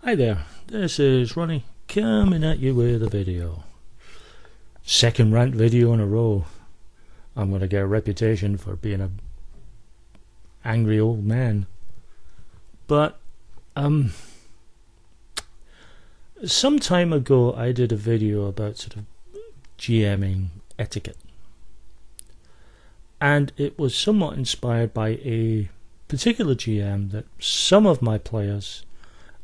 Hi there, this is Ronnie coming at you with a video. Second rant video in a row. I'm going to get a reputation for being a angry old man. But some time ago I did a video about sort of GMing etiquette. And it was somewhat inspired by a particular GM that some of my players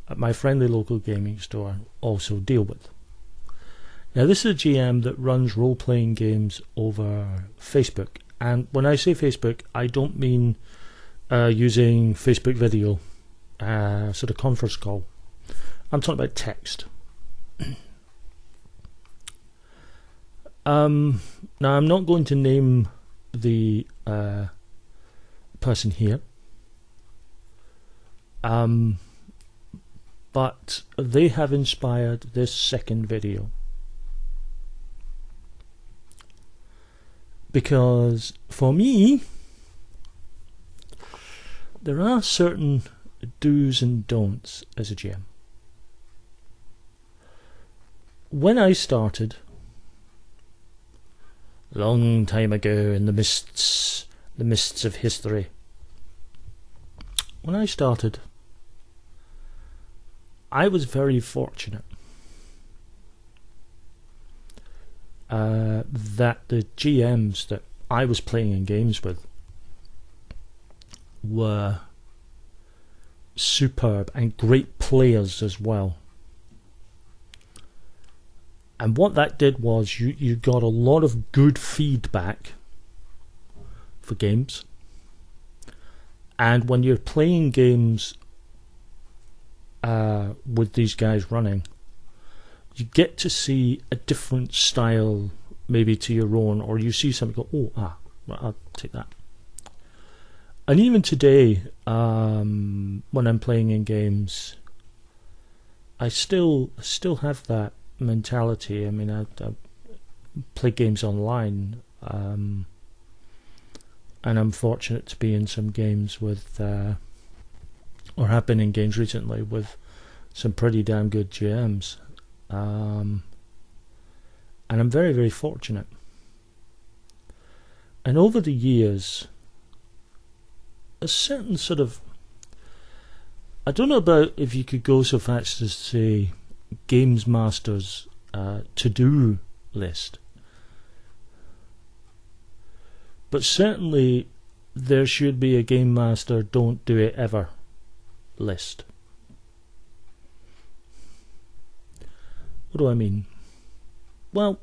at my friendly local gaming store also deal with. Now this is a GM that runs role-playing games over Facebook, and when I say Facebook I don't mean using Facebook video, sort of conference call. I'm talking about text. Now I'm not going to name the person here, but they have inspired this second video because for me there are certain do's and don'ts as a GM. When I started a long time ago in the mists of history, when I started I was very fortunate that the GMs that I was playing in games with were superb and great players as well. And what that did was you got a lot of good feedback for games. And when you're playing games with these guys running, you get to see a different style maybe to your own, or you see something go, well, I'll take that. And even today, when I'm playing in games, I still have that mentality. I mean, I play games online, and I'm fortunate to be in some games with or have been in games recently with some pretty damn good GMs, and I'm very, very fortunate. And over the years, a certain sort of, I don't know about if you could go so fast as to say Games Master's to-do list, but certainly there should be a Game Master don't do it ever list. What do I mean? Well,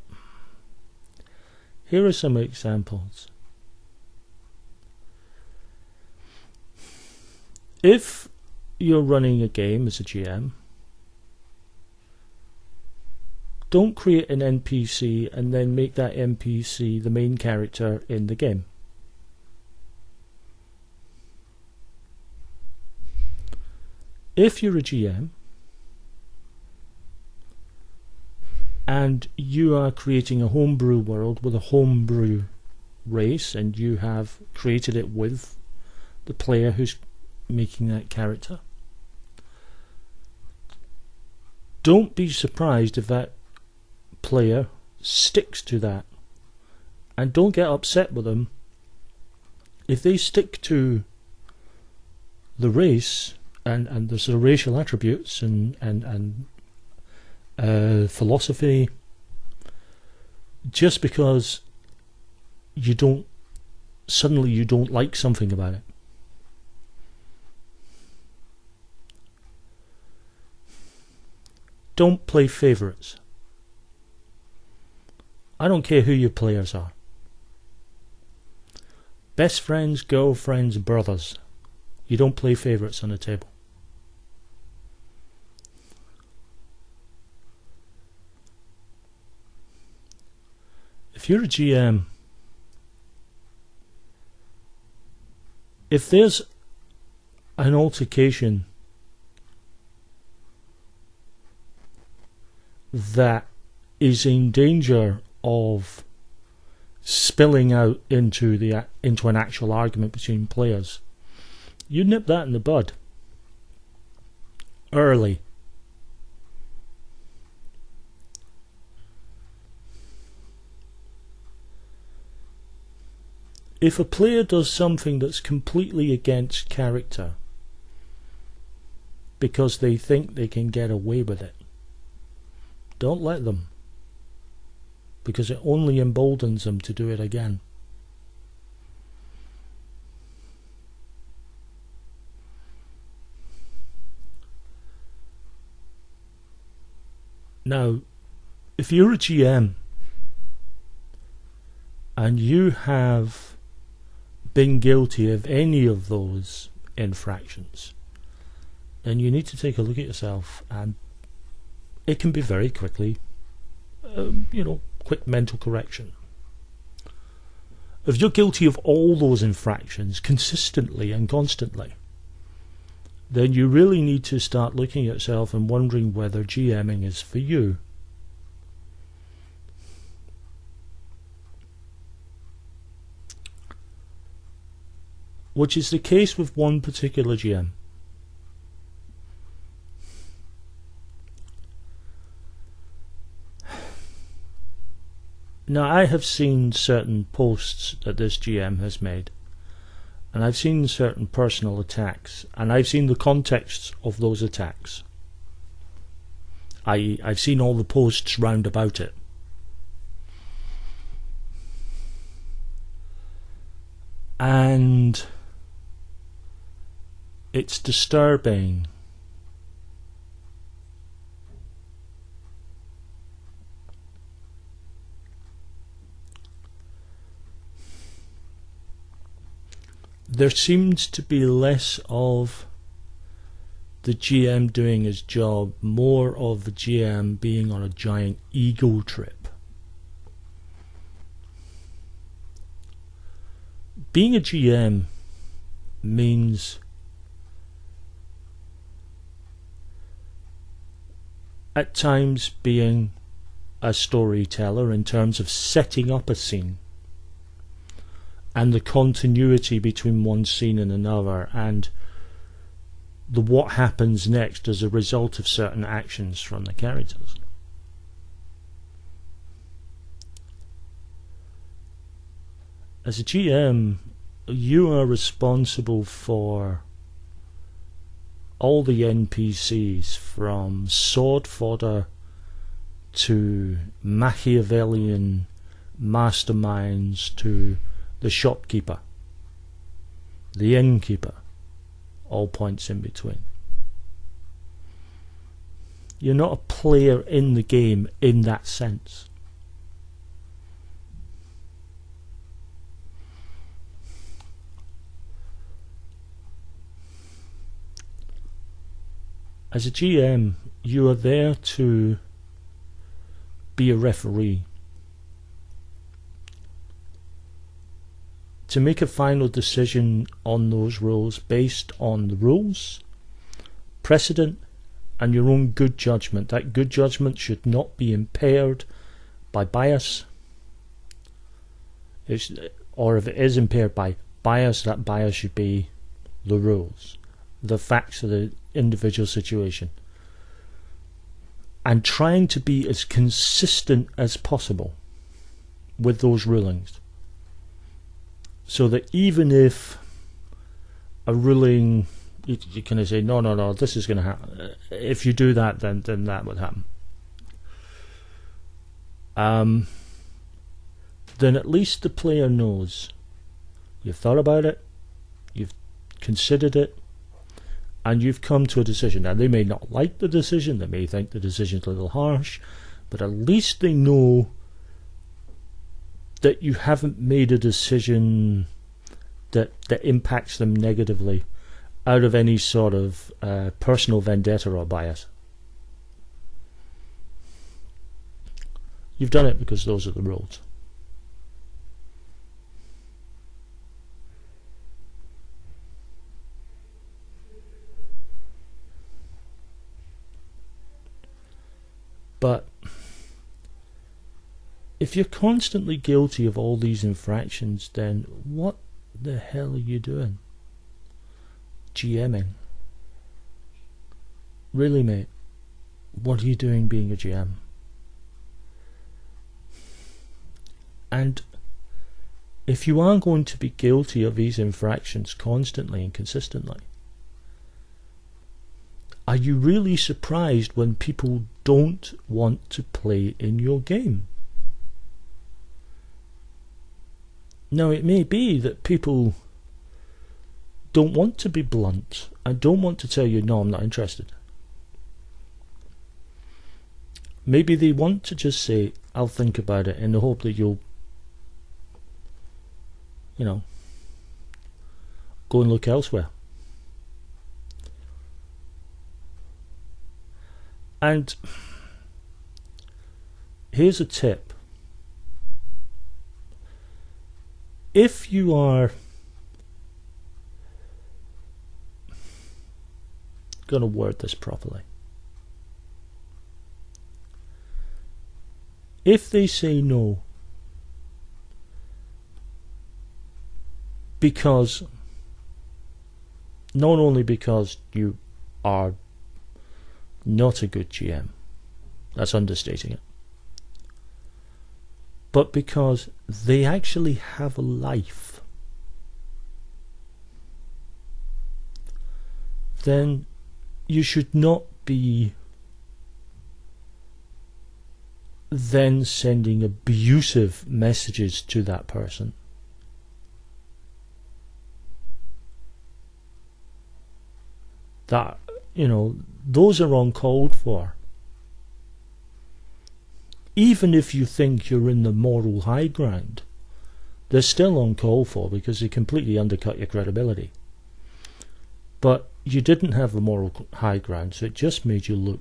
here are some examples. If you're running a game as a GM, don't create an NPC and then make that NPC the main character in the game. If you're a GM and you are creating a homebrew world with a homebrew race, and you have created it with the player who's making that character, don't be surprised if that player sticks to that, and don't get upset with them if they stick to the race and the sort of racial attributes and philosophy, just because you don't like something about it. Don't play favourites. I don't care who your players are. Best friends, girlfriends, brothers. You don't play favourites on the table. If you're a GM, if there's an altercation that is in danger of spilling out into an actual argument between players, you nip that in the bud early. if a player does something that's completely against character because they think they can get away with it, don't let them, because it only emboldens them to do it again. Now, if you're a GM and you have been guilty of any of those infractions, then you need to take a look at yourself, and it can be very quickly, quick mental correction. If you're guilty of all those infractions consistently and constantly, then you really need to start looking at yourself and wondering whether GMing is for you. Which is the case with one particular GM. Now, I have seen certain posts that this GM has made, and I've seen certain personal attacks, and I've seen the contexts of those attacks. I've seen all the posts round about it. And it's disturbing there seems to be less of the GM doing his job, more of the GM being on a giant ego trip. Being a GM means at times being a storyteller in terms of setting up a scene and the continuity between one scene and another, and the what happens next as a result of certain actions from the characters. As a GM, you are responsible for all the NPCs, from sword fodder to Machiavellian masterminds to the shopkeeper, the innkeeper, all points in between. You're not a player in the game in that sense. As a GM, you are there to be a referee, to make a final decision on those rules based on the rules, precedent, and your own good judgment. That good judgment should not be impaired by bias, or if it is impaired by bias, that bias should be the rules, the facts of the individual situation, and trying to be as consistent as possible with those rulings, so that even if a ruling, you can say no, this is going to happen, if you do that, then that would happen, then at least the player knows you've thought about it, you've considered it, and you've come to a decision. Now, they may not like the decision, they may think the decision's a little harsh, but at least they know that you haven't made a decision that impacts them negatively out of any sort of personal vendetta or bias. You've done it because those are the rules. But if you're constantly guilty of all these infractions, then what the hell are you doing? GMing. Really, mate, what are you doing being a GM? if you are going to be guilty of these infractions constantly and consistently, are you really surprised when people don't want to play in your game? Now, it may be that people don't want to be blunt and don't want to tell you, no, I'm not interested. Maybe they want to just say, I'll think about it, in the hope that you'll, go and look elsewhere. And here's a tip. If you are going to word this properly, if they say no because, not only because you are not a good GM, that's understating it, but because they actually have a life, then you should not be then sending abusive messages to that person. That, those are uncalled for. Even if you think you're in the moral high ground, they're still uncalled for because they completely undercut your credibility. But you didn't have a moral high ground, so it just made you look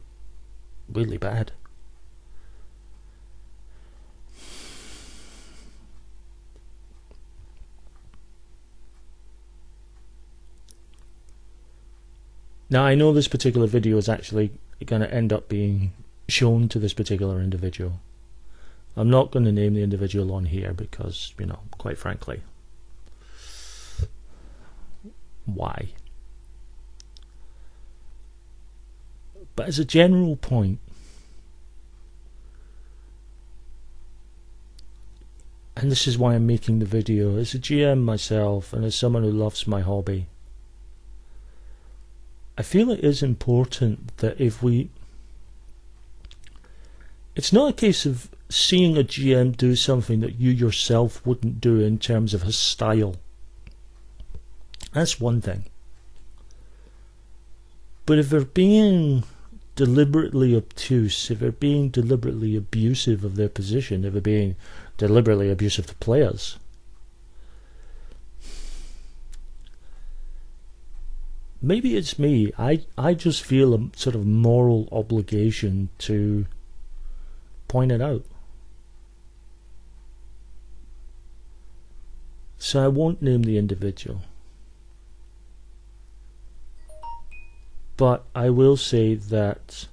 really bad. Now, I know this particular video is actually going to end up being shown to this particular individual. I'm not going to name the individual on here because, quite frankly, why? But as a general point, and this is why I'm making the video, as a GM myself and as someone who loves my hobby, I feel it is important that it's not a case of seeing a GM do something that you yourself wouldn't do in terms of his style. That's one thing. But if they're being deliberately obtuse, if they're being deliberately abusive of their position, if they're being deliberately abusive to players, maybe it's me. I just feel a sort of moral obligation to point it out. So I won't name the individual. But I will say that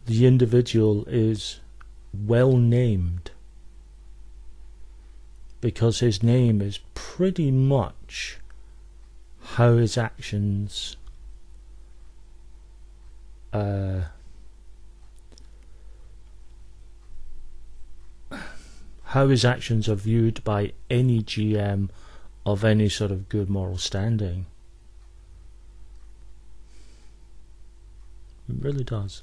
the individual is well named because his name is pretty much how his actions are viewed by any GM of any sort of good moral standing. It really does.